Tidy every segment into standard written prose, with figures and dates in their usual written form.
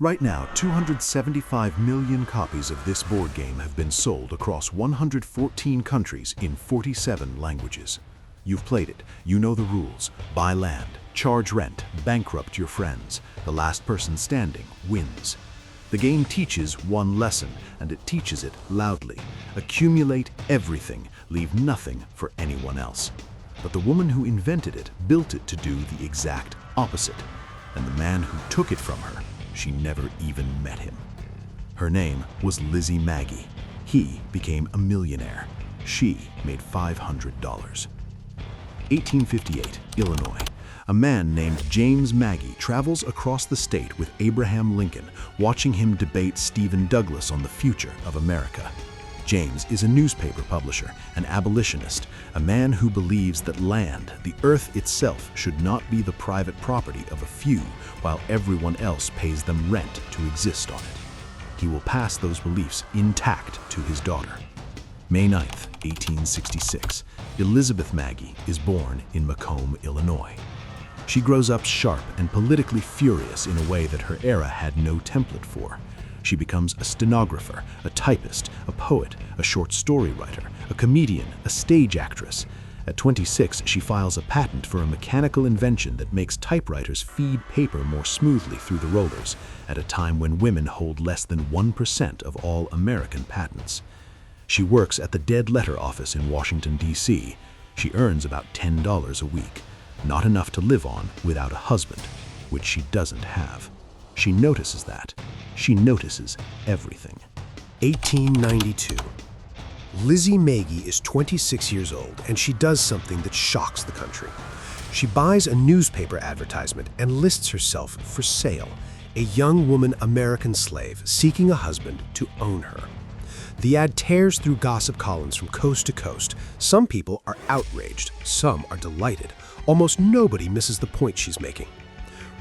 Right now, 275 million copies of this board game have been sold across 114 countries in 47 languages. You've played it, you know the rules. Buy land, charge rent, bankrupt your friends. The last person standing wins. The game teaches one lesson, and it teaches it loudly. Accumulate everything, leave nothing for anyone else. But the woman who invented it built it to do the exact opposite. And the man who took it from her, she never even met him. Her name was Lizzie Magie. He became a millionaire. She made $500. 1858, Illinois. A man named James Magie travels across the state with Abraham Lincoln, watching him debate Stephen Douglas on the future of America. James is a newspaper publisher, an abolitionist, a man who believes that land, the earth itself, should not be the private property of a few, while everyone else pays them rent to exist on it. He will pass those beliefs intact to his daughter. May 9th, 1866, Elizabeth Magie is born in Macomb, Illinois. She grows up sharp and politically furious in a way that her era had no template for. She becomes a stenographer, a typist, a poet, a short story writer, a comedian, a stage actress. At 26, she files a patent for a mechanical invention that makes typewriters feed paper more smoothly through the rollers, at a time when women hold less than 1% of all American patents. She works at the dead letter office in Washington, D.C. She earns about $10 a week, not enough to live on without a husband, which she doesn't have. She notices that. She notices everything. 1892. Lizzie Magie is 26 years old, and she does something that shocks the country. She buys a newspaper advertisement and lists herself for sale, a young woman American slave seeking a husband to own her. The ad tears through gossip columns from coast to coast. Some people are outraged, some are delighted. Almost nobody misses the point she's making.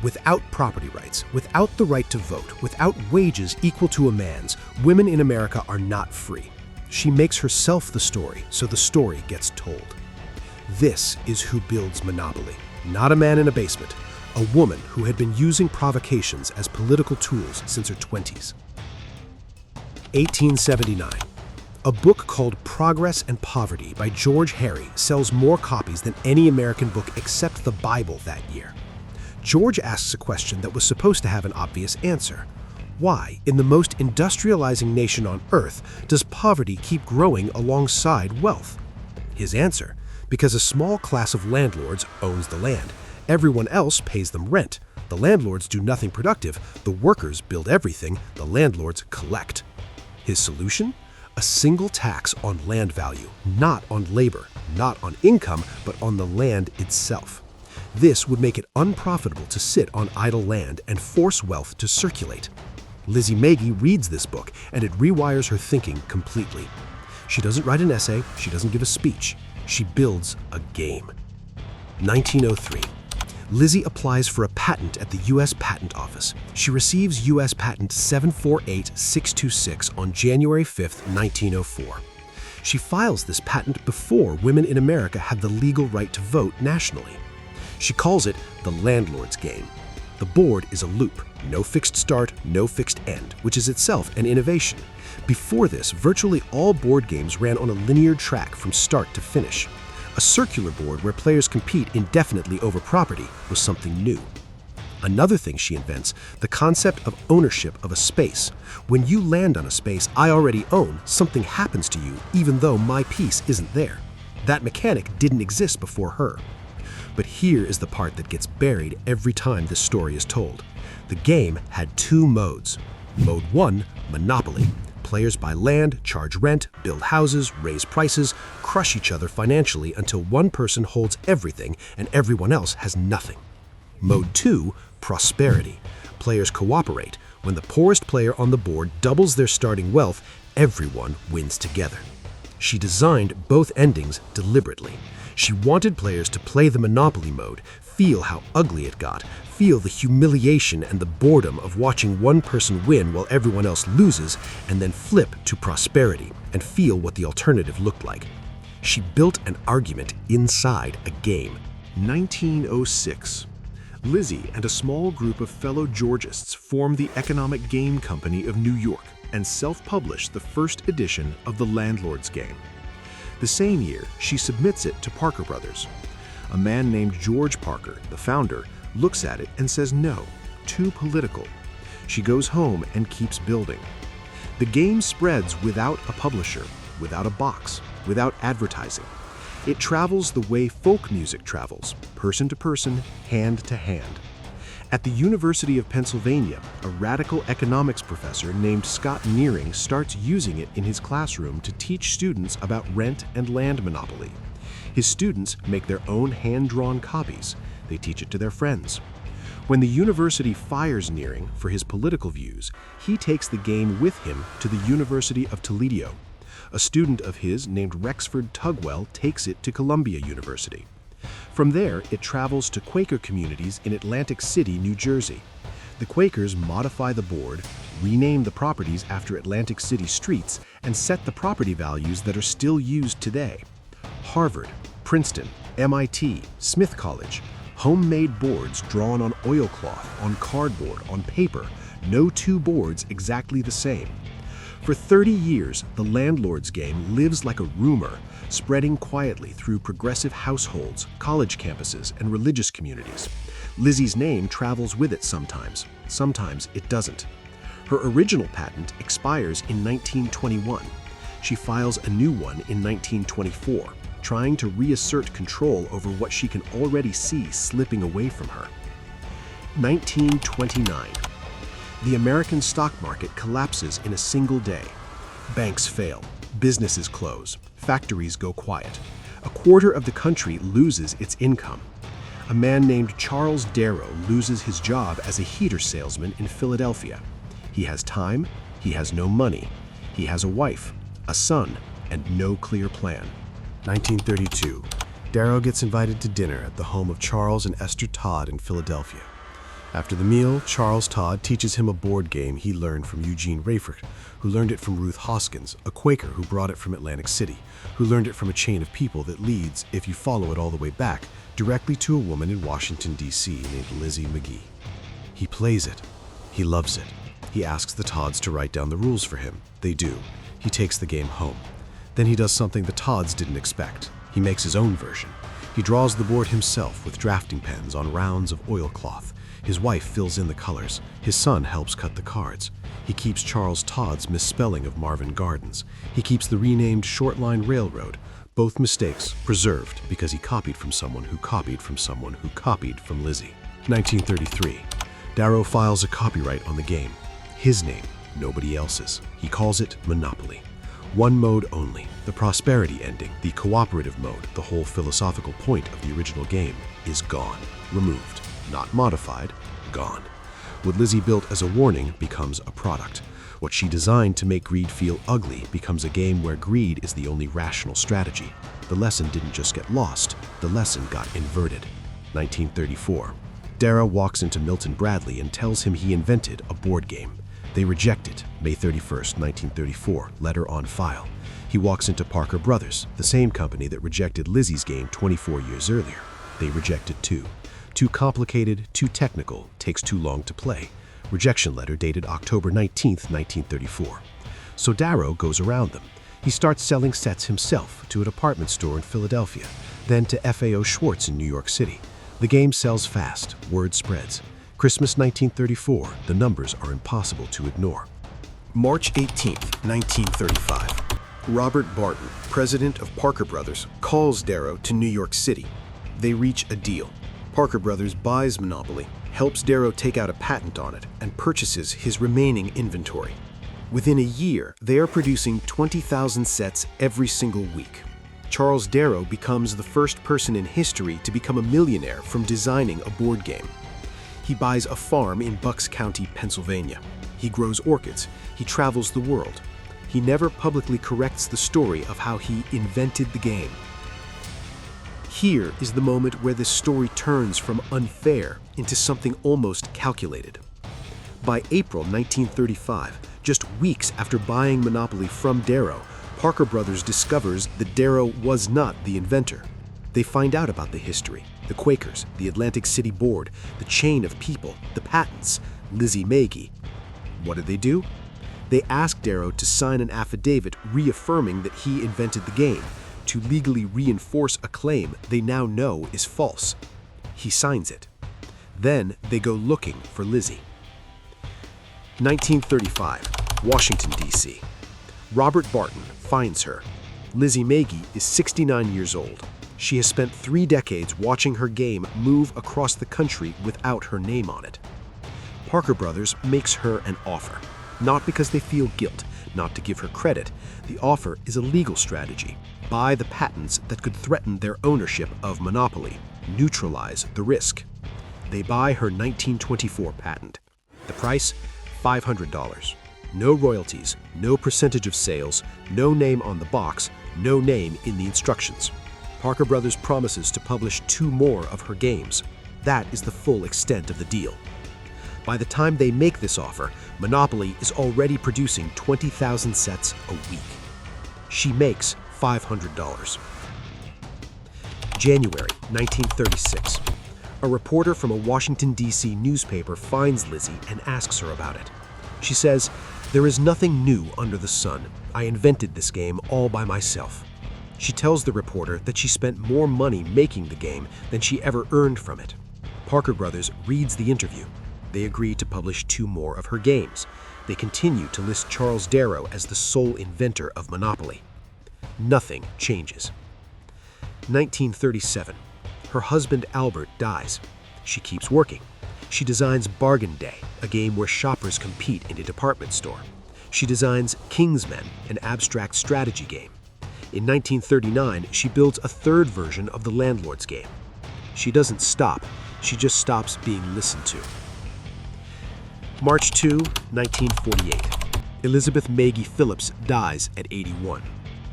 Without property rights, without the right to vote, without wages equal to a man's, women in America are not free. She makes herself the story, so the story gets told. This is who builds monopoly, not a man in a basement, a woman who had been using provocations as political tools since her 20s. 1879. A book called Progress and Poverty by George Harry sells more copies than any American book except the Bible that year. George asks a question that was supposed to have an obvious answer. Why, in the most industrializing nation on earth, does poverty keep growing alongside wealth? His answer: because a small class of landlords owns the land. Everyone else pays them rent. The landlords do nothing productive. The workers build everything. The landlords collect. His solution? A single tax on land value, not on labor, not on income, but on the land itself. This would make it unprofitable to sit on idle land and force wealth to circulate. Lizzie Magie reads this book, and it rewires her thinking completely. She doesn't write an essay, she doesn't give a speech. She builds a game. 1903. Lizzie applies for a patent at the U.S. Patent Office. She receives U.S. Patent 748626 on January 5, 1904. She files this patent before women in America had the legal right to vote nationally. She calls it the landlord's game. The board is a loop, no fixed start, no fixed end, which is itself an innovation. Before this, virtually all board games ran on a linear track from start to finish. A circular board where players compete indefinitely over property was something new. Another thing she invents, the concept of ownership of a space. When you land on a space I already own, something happens to you even though my piece isn't there. That mechanic didn't exist before her. But here is the part that gets buried every time this story is told. The game had two modes. Mode 1, Monopoly. Players buy land, charge rent, build houses, raise prices, crush each other financially until one person holds everything and everyone else has nothing. Mode 2, Prosperity. Players cooperate. When the poorest player on the board doubles their starting wealth, everyone wins together. She designed both endings deliberately. She wanted players to play the Monopoly mode, feel how ugly it got, feel the humiliation and the boredom of watching one person win while everyone else loses, and then flip to Prosperity and feel what the alternative looked like. She built an argument inside a game. 1906. Lizzie and a small group of fellow Georgists form the Economic Game Company of New York and self-publish the first edition of the Landlord's game. The same year, she submits it to Parker Brothers. A man named George Parker, the founder, looks at it and says no, too political. She goes home and keeps building. The game spreads without a publisher, without a box, without advertising. It travels the way folk music travels, person to person, hand to hand. At the University of Pennsylvania, a radical economics professor named Scott Nearing starts using it in his classroom to teach students about rent and land monopoly. His students make their own hand-drawn copies. They teach it to their friends. When the university fires Nearing for his political views, he takes the game with him to the University of Toledo. A student of his named Rexford Tugwell takes it to Columbia University. From there, it travels to Quaker communities in Atlantic City, New Jersey. The Quakers modify the board, rename the properties after Atlantic City streets, and set the property values that are still used today. Harvard, Princeton, MIT, Smith College, homemade boards drawn on oilcloth, on cardboard, on paper, no two boards exactly the same. For 30 years, the Landlord's game lives like a rumor, spreading quietly through progressive households, college campuses, and religious communities. Lizzie's name travels with it sometimes it doesn't. Her original patent expires in 1921. She files a new one in 1924, trying to reassert control over what she can already see slipping away from her. 1929. The American stock market collapses in a single day. Banks fail, businesses close, factories go quiet. A quarter of the country loses its income. A man named Charles Darrow loses his job as a heater salesman in Philadelphia. He has time, he has no money, he has a wife, a son, and no clear plan. 1932. Darrow gets invited to dinner at the home of Charles and Esther Todd in Philadelphia. After the meal, Charles Todd teaches him a board game he learned from Eugene Rayford, who learned it from Ruth Hoskins, a Quaker who brought it from Atlantic City, who learned it from a chain of people that leads, if you follow it all the way back, directly to a woman in Washington, D.C. named Lizzie Magie. He plays it. He loves it. He asks the Todds to write down the rules for him. They do. He takes the game home. Then he does something the Todds didn't expect. He makes his own version. He draws the board himself with drafting pens on rounds of oilcloth. His wife fills in the colors. His son helps cut the cards. He keeps Charles Todd's misspelling of Marvin Gardens. He keeps the renamed Short Line Railroad. Both mistakes preserved because he copied from someone who copied from someone who copied from Lizzie. 1933. Darrow files a copyright on the game. His name, nobody else's. He calls it Monopoly. One mode only, the prosperity ending, the cooperative mode, the whole philosophical point of the original game, is gone, removed. Not modified, gone. What Lizzie built as a warning becomes a product. What she designed to make greed feel ugly becomes a game where greed is the only rational strategy. The lesson didn't just get lost, the lesson got inverted. 1934. Darrow walks into Milton Bradley and tells him he invented a board game. They reject it, May 31st, 1934, letter on file. He walks into Parker Brothers, the same company that rejected Lizzie's game 24 years earlier. They reject it too. Too complicated, too technical, takes too long to play. Rejection letter dated October 19th, 1934. So Darrow goes around them. He starts selling sets himself to a department store in Philadelphia, then to FAO Schwartz in New York City. The game sells fast, word spreads. Christmas 1934, the numbers are impossible to ignore. March 18th, 1935. Robert Barton, president of Parker Brothers, calls Darrow to New York City. They reach a deal. Parker Brothers buys Monopoly, helps Darrow take out a patent on it, and purchases his remaining inventory. Within a year, they are producing 20,000 sets every single week. Charles Darrow becomes the first person in history to become a millionaire from designing a board game. He buys a farm in Bucks County, Pennsylvania. He grows orchids. He travels the world. He never publicly corrects the story of how he invented the game. Here is the moment where this story turns from unfair into something almost calculated. By April 1935, just weeks after buying Monopoly from Darrow, Parker Brothers discovers that Darrow was not the inventor. They find out about the history. The Quakers, the Atlantic City Board, the chain of people, the patents, Lizzie Magie. What did they do? They asked Darrow to sign an affidavit reaffirming that he invented the game, to legally reinforce a claim they now know is false. He signs it. Then they go looking for Lizzie. 1935, Washington, D.C. Robert Barton finds her. Lizzie Magie is 69 years old. She has spent 3 decades watching her game move across the country without her name on it. Parker Brothers makes her an offer, not because they feel guilt, not to give her credit. The offer is a legal strategy. Buy the patents that could threaten their ownership of monopoly, neutralize the risk. They buy her 1924 patent. The price? $500. No royalties, no percentage of sales, no name on the box, no name in the instructions. Parker Brothers promises to publish 2 more of her games. That is the full extent of the deal. By the time they make this offer, Monopoly is already producing 20,000 sets a week. She makes $500. January 1936. A reporter from a Washington, D.C. newspaper finds Lizzie and asks her about it. She says, "There is nothing new under the sun. I invented this game all by myself." She tells the reporter that she spent more money making the game than she ever earned from it. Parker Brothers reads the interview. They agree to publish 2 more of her games. They continue to list Charles Darrow as the sole inventor of Monopoly. Nothing changes. 1937. Her husband Albert dies. She keeps working. She designs Bargain Day, a game where shoppers compete in a department store. She designs Kingsmen, an abstract strategy game. In 1939, she builds a 3rd version of the Landlord's game. She doesn't stop, she just stops being listened to. March 2, 1948. Elizabeth Magie Phillips dies at 81.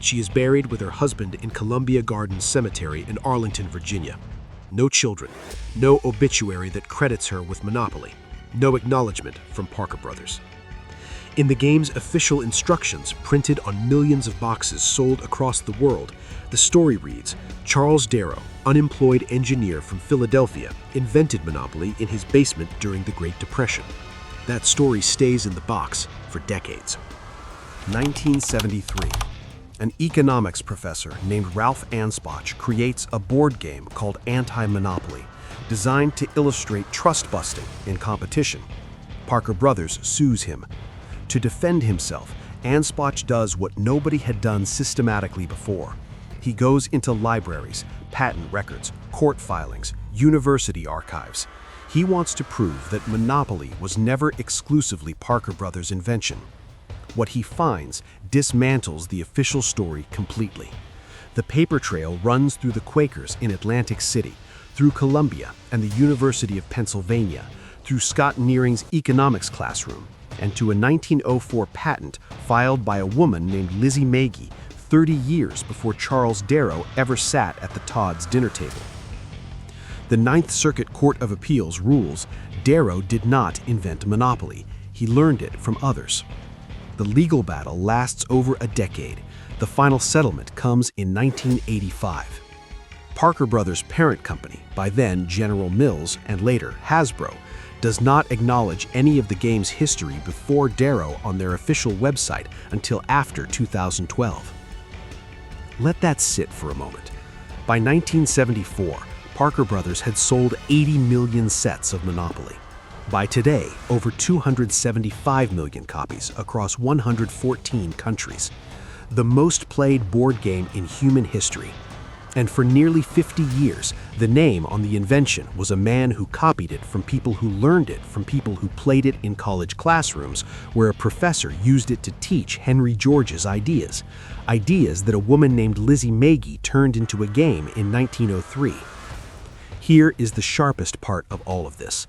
She is buried with her husband in Columbia Gardens Cemetery in Arlington, Virginia. No children, no obituary that credits her with Monopoly, no acknowledgement from Parker Brothers. In the game's official instructions, printed on millions of boxes sold across the world, the story reads, Charles Darrow, unemployed engineer from Philadelphia, invented Monopoly in his basement during the Great Depression. That story stays in the box for decades. 1973. An economics professor named Ralph Anspach creates a board game called Anti-Monopoly, designed to illustrate trust busting in competition. Parker Brothers sues him. To defend himself, Anspach does what nobody had done systematically before. He goes into libraries, patent records, court filings, university archives. He wants to prove that Monopoly was never exclusively Parker Brothers' invention. What he finds dismantles the official story completely. The paper trail runs through the Quakers in Atlantic City, through Columbia and the University of Pennsylvania, through Scott Nearing's economics classroom, and to a 1904 patent filed by a woman named Lizzie Magie 30 years before Charles Darrow ever sat at the Todd's dinner table. The Ninth Circuit Court of Appeals rules Darrow did not invent Monopoly. He learned it from others. The legal battle lasts over a decade. The final settlement comes in 1985. Parker Brothers' parent company, by then General Mills and later Hasbro, does not acknowledge any of the game's history before Darrow on their official website until after 2012. Let that sit for a moment. By 1974, Parker Brothers had sold 80 million sets of Monopoly. By today, over 275 million copies across 114 countries. The most played board game in human history. And for nearly 50 years, the name on the invention was a man who copied it from people who learned it from people who played it in college classrooms, where a professor used it to teach Henry George's ideas. Ideas that a woman named Lizzie Magie turned into a game in 1903. Here is the sharpest part of all of this.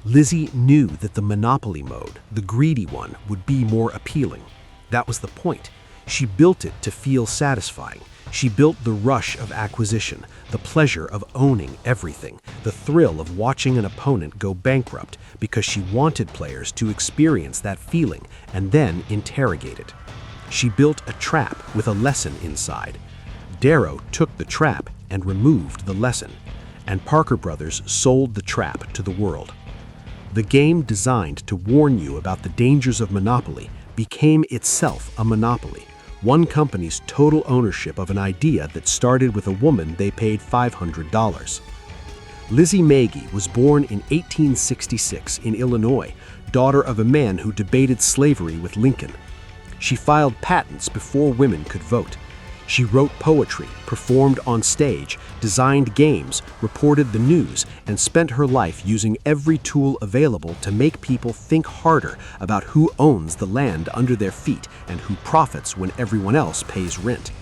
Lizzie knew that the Monopoly mode, the greedy one, would be more appealing. That was the point. She built it to feel satisfying. She built the rush of acquisition, the pleasure of owning everything, the thrill of watching an opponent go bankrupt because she wanted players to experience that feeling and then interrogate it. She built a trap with a lesson inside. Darrow took the trap and removed the lesson. and Parker Brothers sold the trap to the world. The game designed to warn you about the dangers of monopoly became itself a monopoly, one company's total ownership of an idea that started with a woman they paid $500. Lizzie Magie was born in 1866 in Illinois, daughter of a man who debated slavery with Lincoln. She filed patents before women could vote. She wrote poetry, performed on stage, designed games, reported the news, and spent her life using every tool available to make people think harder about who owns the land under their feet and who profits when everyone else pays rent.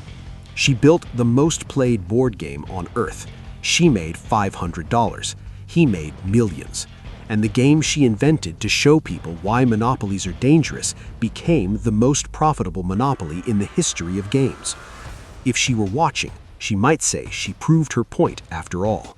She built the most played board game on Earth. She made $500. He made millions. And the game she invented to show people why monopolies are dangerous became the most profitable monopoly in the history of games. If she were watching, she might say she proved her point after all.